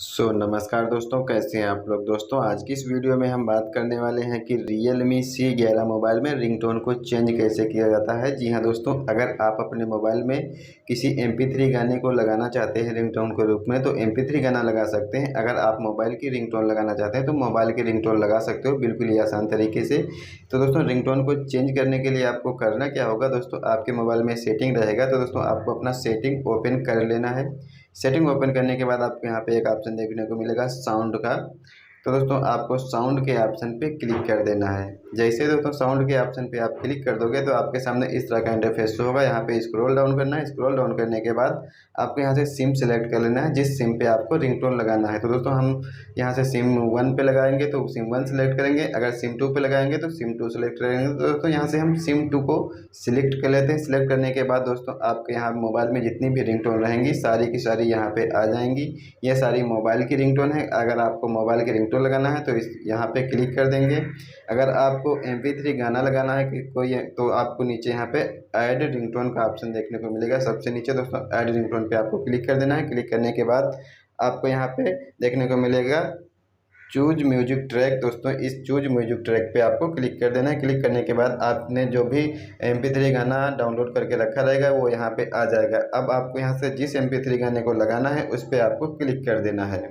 नमस्कार दोस्तों, कैसे हैं आप लोग। दोस्तों आज की इस वीडियो में हम बात करने वाले हैं कि Realme C11 मोबाइल में रिंगटोन को चेंज कैसे किया जाता है। जी हाँ दोस्तों, अगर आप अपने मोबाइल में किसी MP3 गाने को लगाना चाहते हैं रिंगटोन के रूप में तो MP3 गाना लगा सकते हैं। अगर आप मोबाइल की रिंगटोन लगाना चाहते हैं तो मोबाइल की रिंगटोन लगा सकते हो, बिल्कुल ही आसान तरीके से। तो दोस्तों रिंगटोन को चेंज करने के लिए आपको करना क्या होगा। दोस्तों आपके मोबाइल में सेटिंग रहेगा, तो दोस्तों आपको अपना सेटिंग ओपन कर लेना है। सेटिंग ओपन करने के बाद आपको यहाँ पे एक ऑप्शन देखने को मिलेगा साउंड का। तो दोस्तों आपको साउंड के ऑप्शन पे क्लिक कर देना है। जैसे दोस्तों साउंड के ऑप्शन पे आप क्लिक कर दोगे तो आपके सामने इस तरह का इंटरफेस शो होगा। यहाँ पे स्क्रॉल डाउन करना है। स्क्रॉल डाउन करने के बाद आपको यहाँ से सिम सेलेक्ट कर लेना है, जिस सिम पे आपको रिंगटोन लगाना है। तो दोस्तों हम यहाँ से सिम 1 पे लगाएंगे तो सिम 1 सेलेक्ट करेंगे। अगर सिम 2 पे लगाएंगे तो सिम 2 सेलेक्ट करेंगे। तो दोस्तों यहाँ से हम सिम 2 को सिलेक्ट कर लेते हैं। सिलेक्ट करने के बाद दोस्तों आपके यहाँ मोबाइल में जितनी भी रिंगटोन रहेंगी सारी की सारी यहाँ पे आ जाएंगी। ये सारी मोबाइल की रिंगटोन है। अगर आपको मोबाइल की रिंगटोन लगाना है तो इस यहाँ पे क्लिक कर देंगे। अगर आपको MP3 गाना लगाना है कि कोई, तो आपको नीचे यहाँ पे ऐड रिंगटोन का ऑप्शन देखने को मिलेगा। सबसे नीचे दोस्तों ऐड रिंगटोन पे आपको क्लिक कर देना है। क्लिक करने के बाद आपको यहाँ पे देखने को मिलेगा चूज म्यूजिक ट्रैक। दोस्तों इस चूज म्यूजिक ट्रैक पे आपको क्लिक कर देना है। क्लिक करने के बाद आपने जो भी MP3 गाना डाउनलोड करके रखा रहेगा वो यहाँ पे आ जाएगा। अब आपको यहाँ से जिस MP3 गाने को लगाना है उस पर आपको क्लिक कर देना है।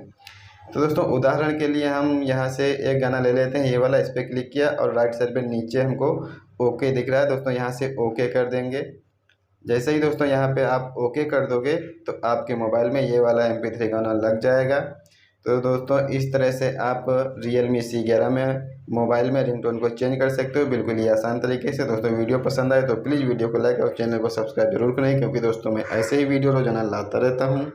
तो दोस्तों उदाहरण के लिए हम यहाँ से एक गाना ले लेते हैं, ये वाला। इस पर क्लिक किया और राइट साइड पे नीचे हमको ओके दिख रहा है। दोस्तों यहाँ से ओके कर देंगे। जैसे ही दोस्तों यहाँ पे आप ओके कर दोगे तो आपके मोबाइल में ये वाला MP3 गाना लग जाएगा। तो दोस्तों इस तरह से आप Realme C11 में मोबाइल में रिंगटोन को चेंज कर सकते हो, बिल्कुल ही आसान तरीके से। दोस्तों वीडियो पसंद आए तो प्लीज़ वीडियो को लाइक और चैनल को सब्सक्राइब जरूर करें, क्योंकि दोस्तों मैं ऐसे ही वीडियो रोजाना लाता रहता हूँ।